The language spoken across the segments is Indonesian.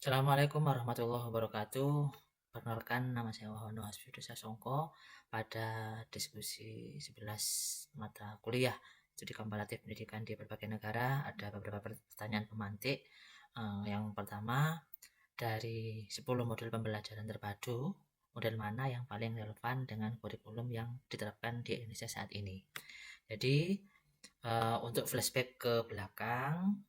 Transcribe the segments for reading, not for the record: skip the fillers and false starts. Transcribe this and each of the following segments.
Assalamualaikum warahmatullahi wabarakatuh. Perkenalkan, nama saya Wahono Hasbidu Sasongko. Pada diskusi 11 mata kuliah studi komparatif pendidikan di berbagai negara, ada beberapa pertanyaan pemantik. Yang pertama, dari 10 model pembelajaran terpadu, model mana yang paling relevan dengan kurikulum yang diterapkan di Indonesia saat ini? Jadi untuk flashback ke belakang,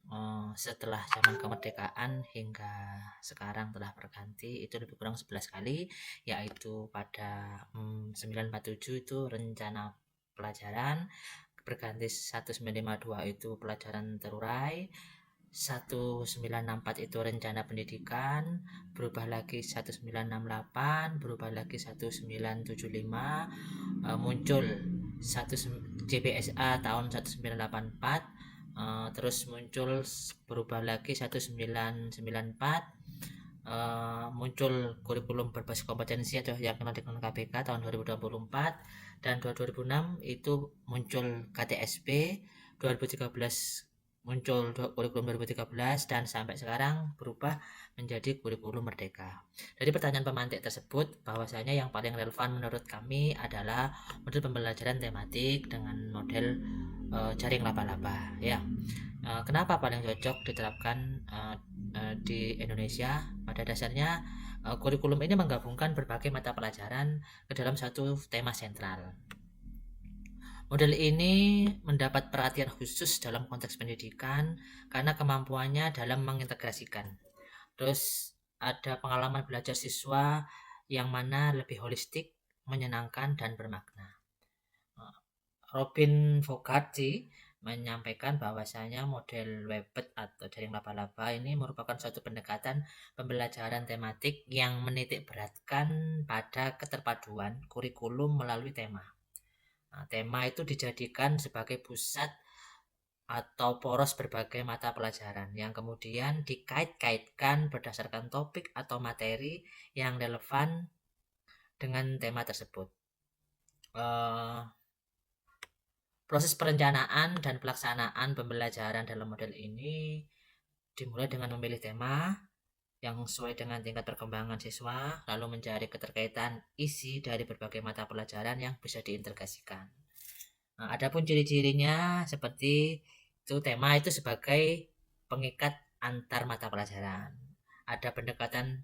setelah zaman kemerdekaan hingga sekarang telah berganti, itu lebih kurang 11 kali, yaitu pada 947 itu rencana pelajaran, berganti 1952 itu pelajaran terurai, 1964 itu rencana pendidikan, berubah lagi 1968, berubah lagi 1975, muncul JBSA tahun 1984, terus muncul berubah lagi 1994, muncul kurikulum berbasis kompetensi atau yang kenal dengan KBK tahun 2024, dan 2006 itu muncul KTSP, 2013 muncul kurikulum 2013, dan sampai sekarang berubah menjadi kurikulum merdeka. Dari pertanyaan pemantik tersebut, bahwasanya yang paling relevan menurut kami adalah model pembelajaran tematik dengan model jaring laba-laba ya. Kenapa paling cocok diterapkan di Indonesia? Pada dasarnya kurikulum ini menggabungkan berbagai mata pelajaran ke dalam satu tema sentral. Model ini mendapat perhatian khusus dalam konteks pendidikan karena kemampuannya dalam mengintegrasikan. Terus ada pengalaman belajar siswa yang mana lebih holistik, menyenangkan, dan bermakna. Robin Fogarty menyampaikan bahwasanya model Webet atau jaring laba-laba ini merupakan suatu pendekatan pembelajaran tematik yang menitik beratkan pada keterpaduan kurikulum melalui tema. Tema itu dijadikan sebagai pusat atau poros berbagai mata pelajaran yang kemudian dikait-kaitkan berdasarkan topik atau materi yang relevan dengan tema tersebut. Proses perencanaan dan pelaksanaan pembelajaran dalam model ini dimulai dengan memilih tema yang sesuai dengan tingkat perkembangan siswa, lalu mencari keterkaitan isi dari berbagai mata pelajaran yang bisa diintegrasikan. Adapun ciri-cirinya seperti itu, tema itu sebagai pengikat antar mata pelajaran. Ada pendekatan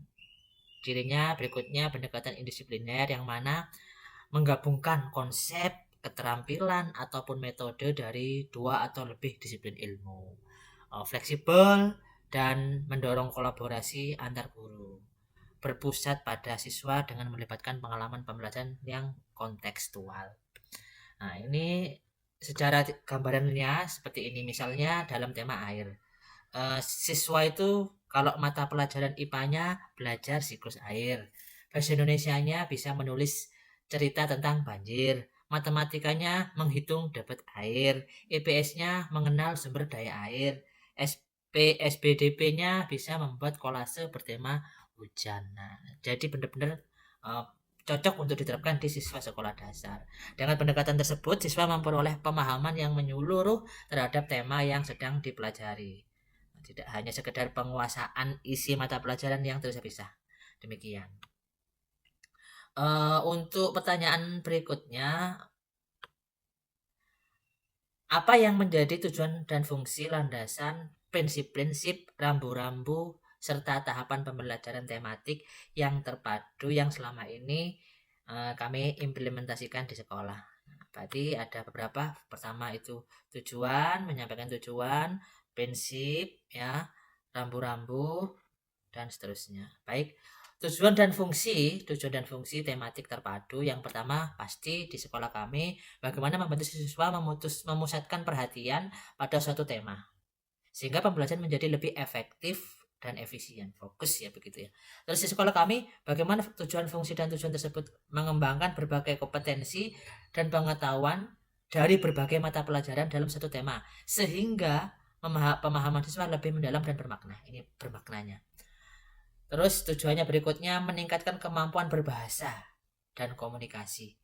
cirinya berikutnya, pendekatan indisipliner yang mana menggabungkan konsep, keterampilan ataupun metode dari dua atau lebih disiplin ilmu. Fleksibel dan mendorong kolaborasi antar guru. Berpusat pada siswa dengan melibatkan pengalaman pembelajaran yang kontekstual. Nah, ini secara gambarannya seperti ini. Misalnya dalam tema air, siswa itu kalau mata pelajaran IPA-nya belajar siklus air, bahasa Indonesianya bisa menulis cerita tentang banjir, matematikanya menghitung debit air, IPS-nya mengenal sumber daya air, SBDP-nya bisa membuat kolase bertema hujan. Nah, jadi benar-benar cocok untuk diterapkan di siswa sekolah dasar. Dengan pendekatan tersebut, siswa memperoleh pemahaman yang menyeluruh terhadap tema yang sedang dipelajari. Tidak hanya sekedar penguasaan isi mata pelajaran yang terpisah. Demikian. Untuk pertanyaan berikutnya, apa yang menjadi tujuan dan fungsi landasan prinsip-prinsip rambu-rambu serta tahapan pembelajaran tematik yang terpadu yang selama ini kami implementasikan di sekolah? Berarti ada beberapa. Pertama itu tujuan, menyampaikan tujuan, prinsip, ya, rambu-rambu, dan seterusnya. Baik, tujuan dan fungsi tematik terpadu. Yang pertama pasti di sekolah kami bagaimana membantu siswa memusatkan perhatian pada suatu tema sehingga pembelajaran menjadi lebih efektif dan efisien, fokus ya begitu ya. Terus di sekolah kami bagaimana tujuan, fungsi, dan tujuan tersebut mengembangkan berbagai kompetensi dan pengetahuan dari berbagai mata pelajaran dalam satu tema sehingga pemahaman siswa lebih mendalam dan bermakna. Ini bermaknanya. Terus tujuannya berikutnya meningkatkan kemampuan berbahasa dan komunikasi.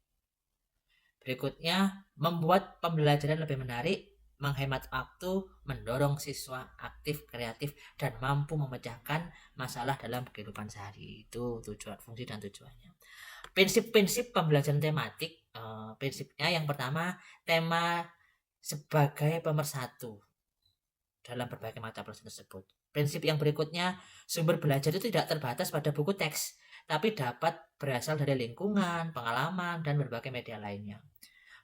Berikutnya, membuat pembelajaran lebih menarik, menghemat waktu, mendorong siswa aktif, kreatif, dan mampu memecahkan masalah dalam kehidupan sehari. Itu tujuan, fungsi dan tujuannya. Prinsip-prinsip pembelajaran tematik, prinsipnya yang pertama, tema sebagai pemersatu dalam berbagai mata pelajaran tersebut. Prinsip yang berikutnya, sumber belajar itu tidak terbatas pada buku teks, tapi dapat berasal dari lingkungan, pengalaman, dan berbagai media lainnya.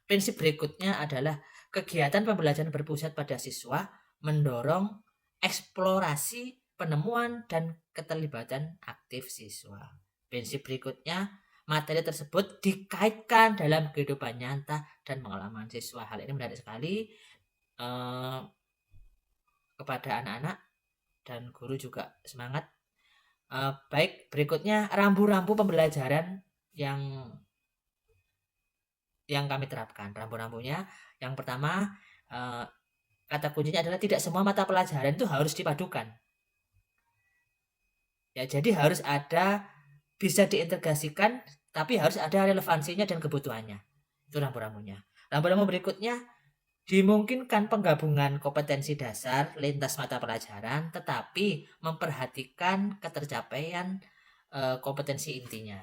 Prinsip berikutnya adalah kegiatan pembelajaran berpusat pada siswa, mendorong eksplorasi, penemuan, dan keterlibatan aktif siswa. Prinsip berikutnya, materi tersebut dikaitkan dalam kehidupan nyata dan pengalaman siswa. Hal ini menarik sekali kepada anak-anak, dan guru juga semangat. Baik, berikutnya rambu-rambu pembelajaran yang kami terapkan. Rambu-rambunya yang pertama, kata kuncinya adalah tidak semua mata pelajaran itu harus dipadukan. Ya, jadi harus ada, bisa diintegrasikan, tapi harus ada relevansinya dan kebutuhannya. Itu rambu-rambunya. Rambu-rambu berikutnya, dimungkinkan penggabungan kompetensi dasar lintas mata pelajaran, tetapi memperhatikan ketercapaian kompetensi intinya.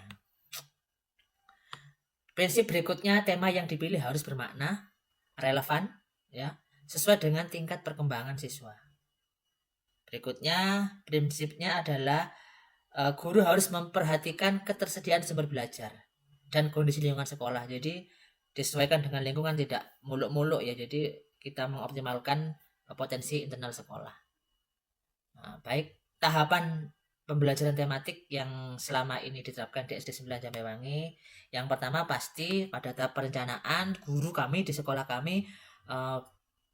Prinsip berikutnya, tema yang dipilih harus bermakna, relevan, ya, sesuai dengan tingkat perkembangan siswa. Berikutnya, prinsipnya adalah guru harus memperhatikan ketersediaan sumber belajar dan kondisi lingkungan sekolah. Jadi disesuaikan dengan lingkungan, tidak muluk-muluk ya. Jadi kita mengoptimalkan potensi internal sekolah. Nah, baik, tahapan pembelajaran tematik yang selama ini diterapkan di SD 9 Jambewangi. Yang pertama, pasti pada tahap perencanaan, guru kami di sekolah kami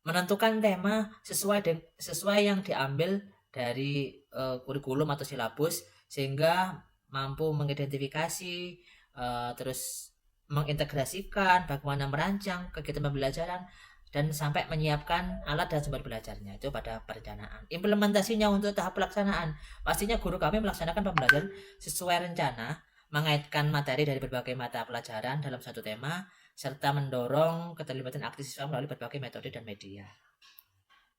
menentukan tema sesuai yang diambil dari kurikulum atau silabus, sehingga mampu mengidentifikasi, terus mengintegrasikan bagaimana merancang kegiatan pembelajaran dan sampai menyiapkan alat dan sumber belajarnya. Itu pada perencanaan. Implementasinya untuk tahap pelaksanaan, pastinya guru kami melaksanakan pembelajaran sesuai rencana, mengaitkan materi dari berbagai mata pelajaran dalam satu tema, serta mendorong keterlibatan aktif siswa melalui berbagai metode dan media.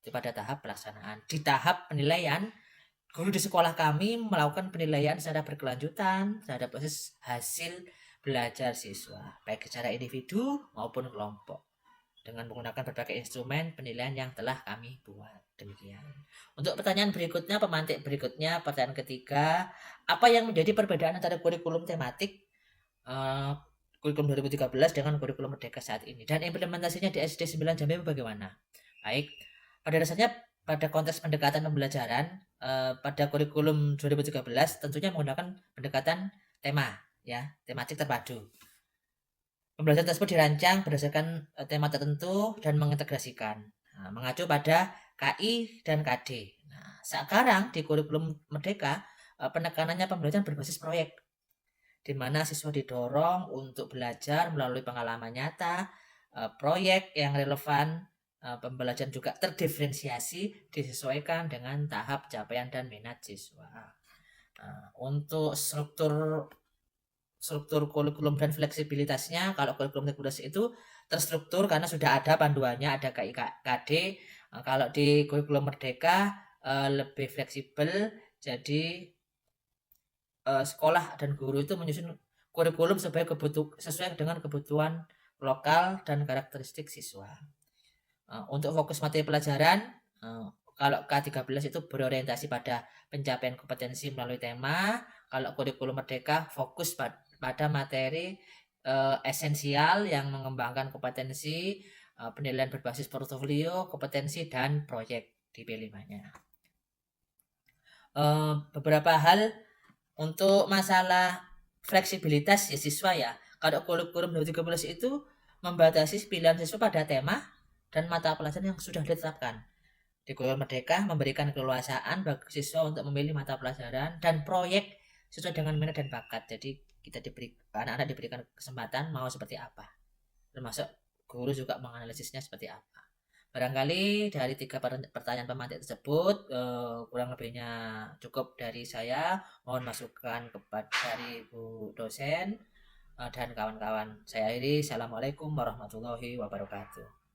Itu pada tahap pelaksanaan. Di tahap penilaian, guru di sekolah kami melakukan penilaian secara berkelanjutan terhadap proses hasil belajar siswa, baik secara individu maupun kelompok, dengan menggunakan berbagai instrumen penilaian yang telah kami buat. Demikian. Untuk pertanyaan berikutnya, pemantik berikutnya, pertanyaan ketiga, apa yang menjadi perbedaan antara kurikulum tematik kurikulum 2013 dengan kurikulum Merdeka saat ini, dan implementasinya di SD 9 Jambi bagaimana? Baik, pada dasarnya pada konteks pendekatan pembelajaran pada kurikulum 2013 tentunya menggunakan pendekatan tema, ya, tematik terpadu. Pembelajaran tersebut dirancang berdasarkan tema tertentu dan mengintegrasikan, mengacu pada KI dan KD. Nah, sekarang di kurikulum Merdeka penekanannya pembelajaran berbasis proyek, di mana siswa didorong untuk belajar melalui pengalaman nyata, proyek yang relevan, pembelajaran juga terdiferensiasi disesuaikan dengan tahap capaian dan minat siswa. Untuk struktur kurikulum dan fleksibilitasnya, kalau kurikulum regulasi itu terstruktur karena sudah ada panduannya, ada KIKD. Kalau di kurikulum Merdeka lebih fleksibel, jadi sekolah dan guru itu menyusun kurikulum sesuai dengan kebutuhan lokal dan karakteristik siswa. Untuk fokus materi pelajaran, kalau K13 itu berorientasi pada pencapaian kompetensi melalui tema. Kalau kurikulum Merdeka fokus pada materi esensial yang mengembangkan kompetensi, penilaian berbasis portofolio, kompetensi, dan proyek di P5-nya. Beberapa hal untuk masalah fleksibilitas ya siswa ya. Kalau kurikulum 2013 itu membatasi pilihan siswa pada tema dan mata pelajaran yang sudah ditetapkan. Di kurikulum Merdeka memberikan keleluasaan bagi siswa untuk memilih mata pelajaran dan proyek sesuai dengan minat dan bakat. Jadi anak-anak diberikan kesempatan mau seperti apa. Termasuk guru juga menganalisisnya seperti apa. Barangkali dari 3 pertanyaan pemantik tersebut kurang lebihnya cukup dari saya. Mohon masukan dari Bu dosen. dan kawan-kawan. Saya akhiri, assalamualaikum warahmatullahi wabarakatuh.